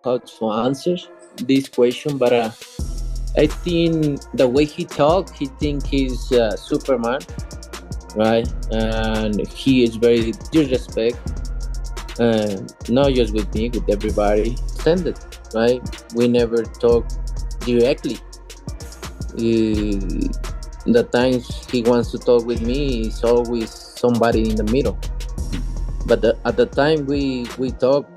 how to answer this question, but I think the way he talk, he think he's Superman, right? And he is very disrespect, not just with me, with everybody. Extended, right? We never talk directly. The times he wants to talk with me is always somebody in the middle. But at the time we talk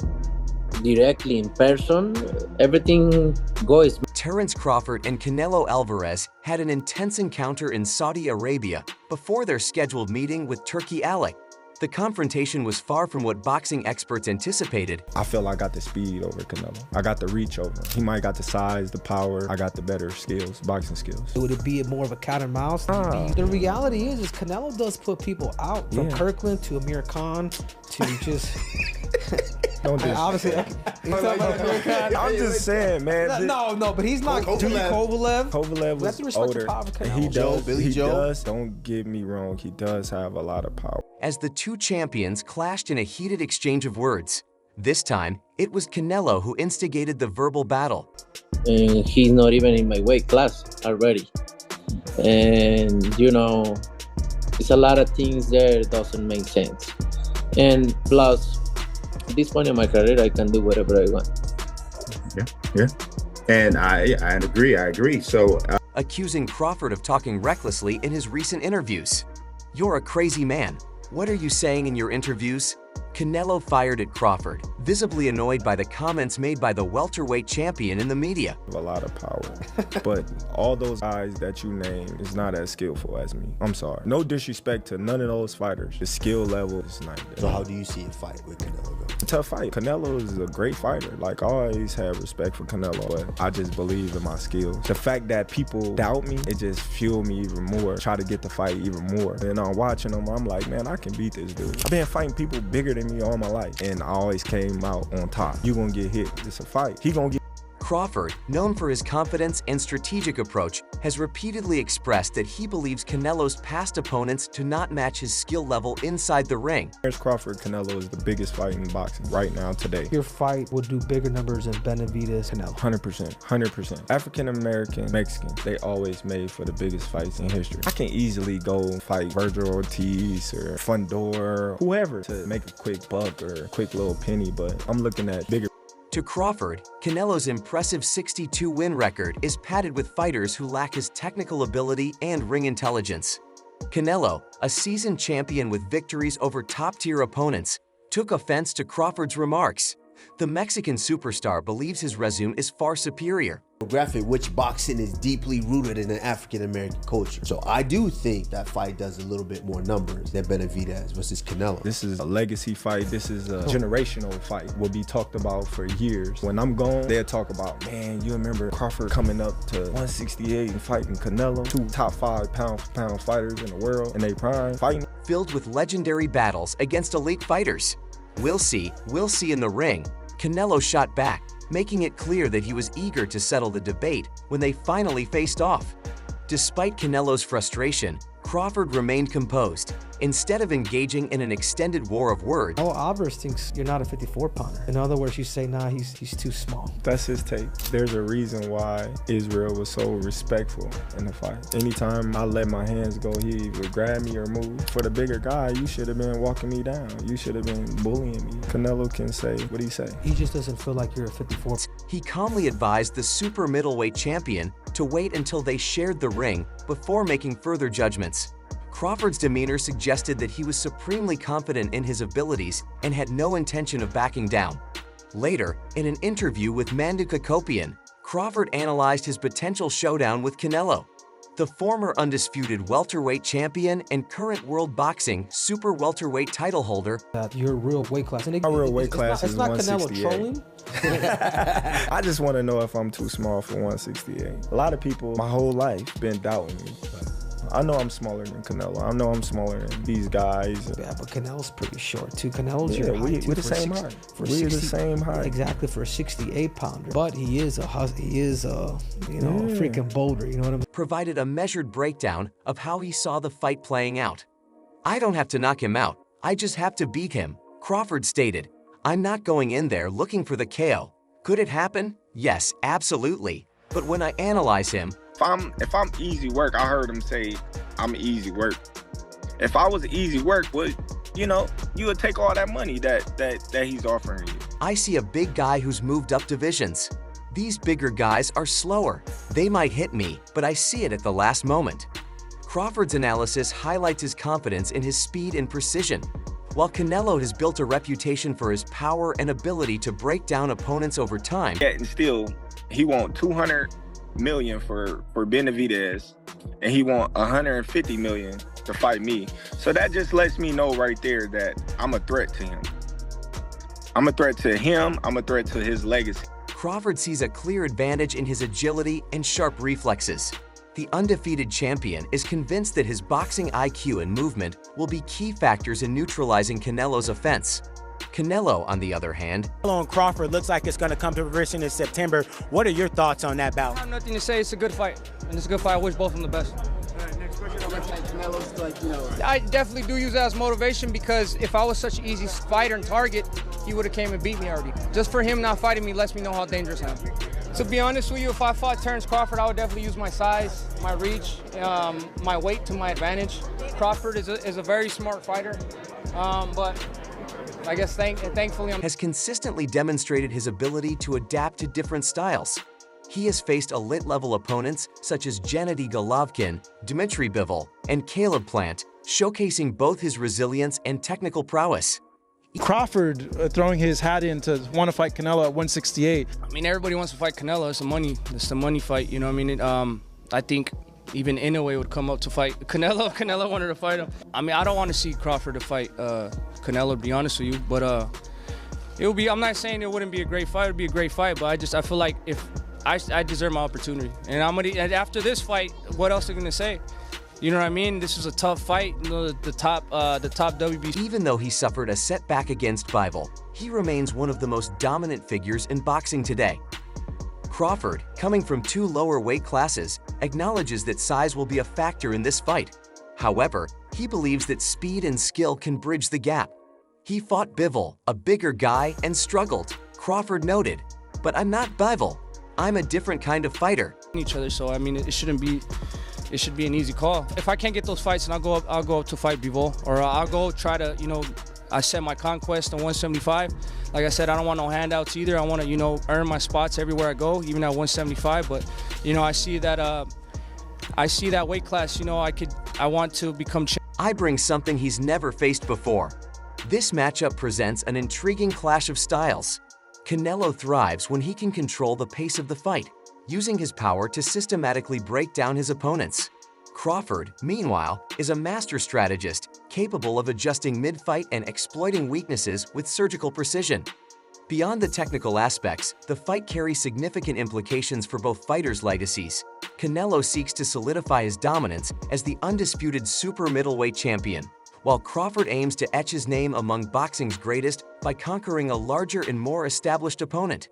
directly in person, everything goes. Terence Crawford and Canelo Alvarez had an intense encounter in Saudi Arabia before their scheduled meeting with Turki Alek. The confrontation was far from what boxing experts anticipated. I feel I got the speed over Canelo. I got the reach over him. He might got the size, the power. I got the better skills, boxing skills. Would it be more of a cat and mouse? The reality is Canelo does put people out. From Kirkland to Amir Khan to just... Don't do obviously, I'm just saying, man. No, but he's not. Kovalev. Kovalev was older. He does. Billy Joe. Does. Don't get me wrong. He does have a lot of power. As the two champions clashed in a heated exchange of words, this time it was Canelo who instigated the verbal battle. And he's not even in my weight class already, and it's a lot of things there doesn't make sense. And plus, at this point in my career, I can do whatever I want. Yeah. And I agree. So, accusing Crawford of talking recklessly in his recent interviews. "You're a crazy man. What are you saying in your interviews?" Canelo fired at Crawford, visibly annoyed by the comments made by the welterweight champion in the media. A lot of power, but all those guys that you named is not as skillful as me. I'm sorry. No disrespect to none of those fighters. The skill level is not there. So how do you see a fight with Canelo go? A tough fight. Canelo is a great fighter. Like, I always have respect for Canelo, but I just believe in my skills. The fact that people doubt me, it just fueled me even more. Try to get the fight even more. And I'm watching them, I'm like, man, I can beat this dude. I've been fighting people bigger than me all my life, and I always came out on top. You gonna get hit. It's a fight. He gonna get. Crawford, known for his confidence and strategic approach, has repeatedly expressed that he believes Canelo's past opponents do not match his skill level inside the ring. Terence Crawford Canelo is the biggest fight in boxing right now today. Your fight would do bigger numbers than Benavidez Canelo. 100%. African American, Mexican, they always made for the biggest fights in history. I can easily go and fight Virgil Ortiz or Fundor, whoever, to make a quick buck or a quick little penny, but I'm looking at bigger. To Crawford, Canelo's impressive 62-win record is padded with fighters who lack his technical ability and ring intelligence. Canelo, a seasoned champion with victories over top-tier opponents, took offense to Crawford's remarks. The Mexican superstar believes his resume is far superior. Graphic, which boxing is deeply rooted in the African-American culture. So I do think that fight does a little bit more numbers than Benavidez versus Canelo. This is a legacy fight. This is a generational fight. Will be talked about for years. When I'm gone, they'll talk about, man, you remember Crawford coming up to 168 and fighting Canelo, two top 5 pound-for-pound fighters in the world in their prime, fighting. Filled with legendary battles against elite fighters. We'll see in the ring. Canelo shot back, making it clear that he was eager to settle the debate when they finally faced off. Despite Canelo's frustration, Crawford remained composed. Instead of engaging in an extended war of words, Alvarez thinks you're not a 54-pounder. In other words, you say, nah, he's too small. That's his take. There's a reason why Israel was so respectful in the fight. Anytime I let my hands go, he would grab me or move. For the bigger guy, you should have been walking me down. You should have been bullying me. Canelo can say what he say. He just doesn't feel like you're a 54. He calmly advised the super middleweight champion to wait until they shared the ring before making further judgments. Crawford's demeanor suggested that he was supremely confident in his abilities and had no intention of backing down. Later, in an interview with Mandu Kakopian, Crawford analyzed his potential showdown with Canelo. The former undisputed welterweight champion and current world boxing super welterweight title holder. Your real weight class. My real weight class is 168. It's not Canelo trolling. I just want to know if I'm too small for 168. A lot of people my whole life been doubting me. I know I'm smaller than Canelo. I know I'm smaller than these guys. Yeah, but Canelo's pretty short too. Canelo's yeah, your height. We're the same height. We're the same height. Exactly, for a 68-pounder. But he is a freaking boulder. You know what I mean? Provided a measured breakdown of how he saw the fight playing out. "I don't have to knock him out. I just have to beat him," Crawford stated. "I'm not going in there looking for the KO." Could it happen? Yes, absolutely. But when I analyze him, If I'm easy work, I heard him say I'm easy work. If I was easy work, you would take all that money that he's offering you. I see a big guy who's moved up divisions. These bigger guys are slower. They might hit me, but I see it at the last moment. Crawford's analysis highlights his confidence in his speed and precision. While Canelo has built a reputation for his power and ability to break down opponents over time, Yeah, and still, he want 200 million for Benavidez, and he want 150 million to fight me. So that just lets me know right there that I'm a threat to him. I'm a threat to him. I'm a threat to his legacy. Crawford sees a clear advantage in his agility and sharp reflexes. The undefeated champion is convinced that his boxing IQ and movement will be key factors in neutralizing Canelo's offense. Canelo, on the other hand, On Crawford looks like it's going to come to fruition in September. What are your thoughts on that bout? I have nothing to say. It's a good fight, and it's a good fight. I wish both of them the best. I definitely do use that as motivation, because if I was such an easy fighter and target, he would have came and beat me already. Just for him not fighting me lets me know how dangerous I am. To be honest with you, if I fought Terence Crawford, I would definitely use my size, my reach, my weight to my advantage. Crawford is a very smart fighter, but I guess thankfully has consistently demonstrated his ability to adapt to different styles. He has faced elite-level opponents such as Gennady Golovkin, Dmitry Bivol, and Caleb Plant, showcasing both his resilience and technical prowess. Crawford throwing his hat in to want to fight Canelo at 168. I mean, everybody wants to fight Canelo. It's the money fight. You know what I mean? I think even Inoue would come up to fight Canelo. Canelo wanted to fight him. I mean, I don't want to see Crawford to fight Canelo, to be honest with you. But it would be. I'm not saying it wouldn't be a great fight. It'd be a great fight. But I feel like if I deserve my opportunity, and and after this fight, what else are you gonna say? You know what I mean? This was a tough fight. You know, the top WBC. Even though he suffered a setback against Bivol, he remains one of the most dominant figures in boxing today. Crawford, coming from two lower weight classes, acknowledges that size will be a factor in this fight. However, he believes that speed and skill can bridge the gap. He fought Bivol, a bigger guy, and struggled, Crawford noted. But I'm not Bivol. I'm a different kind of fighter. Each other, so I mean, it should be an easy call. If I can't get those fights, then I'll go up to fight Bivol, or I'll go try to, I set my conquest on 175. Like I said, I don't want no handouts either. I want to, earn my spots everywhere I go, even at 175. But, I see that weight class, I want to become champion. I bring something he's never faced before. This matchup presents an intriguing clash of styles. Canelo thrives when he can control the pace of the fight, using his power to systematically break down his opponents. Crawford, meanwhile, is a master strategist, capable of adjusting mid-fight and exploiting weaknesses with surgical precision. Beyond the technical aspects, the fight carries significant implications for both fighters' legacies. Canelo seeks to solidify his dominance as the undisputed super middleweight champion, while Crawford aims to etch his name among boxing's greatest by conquering a larger and more established opponent.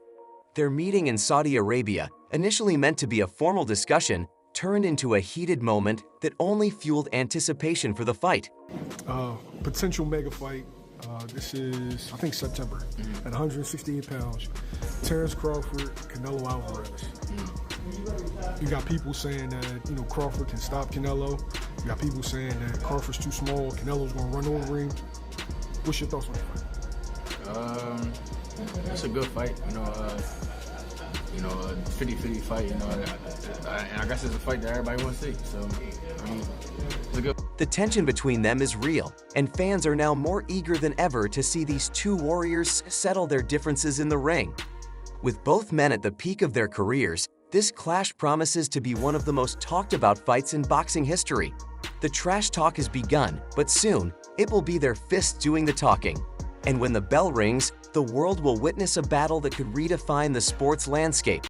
Their meeting in Saudi Arabia, initially meant to be a formal discussion, turned into a heated moment that only fueled anticipation for the fight. Potential mega fight. This is, I think, September at 168 pounds. Terence Crawford, Canelo Alvarez. You got people saying that, Crawford can stop Canelo. You got people saying that Crawford's too small, Canelo's gonna run over him. What's your thoughts on the fight? It's a good fight, a 50-50 fight, and I guess it's a fight that everybody wants to see, so, it's a good. The tension between them is real, and fans are now more eager than ever to see these two warriors settle their differences in the ring. With both men at the peak of their careers, this clash promises to be one of the most talked about fights in boxing history. The trash talk has begun, but soon, it will be their fists doing the talking. And when the bell rings, the world will witness a battle that could redefine the sports landscape.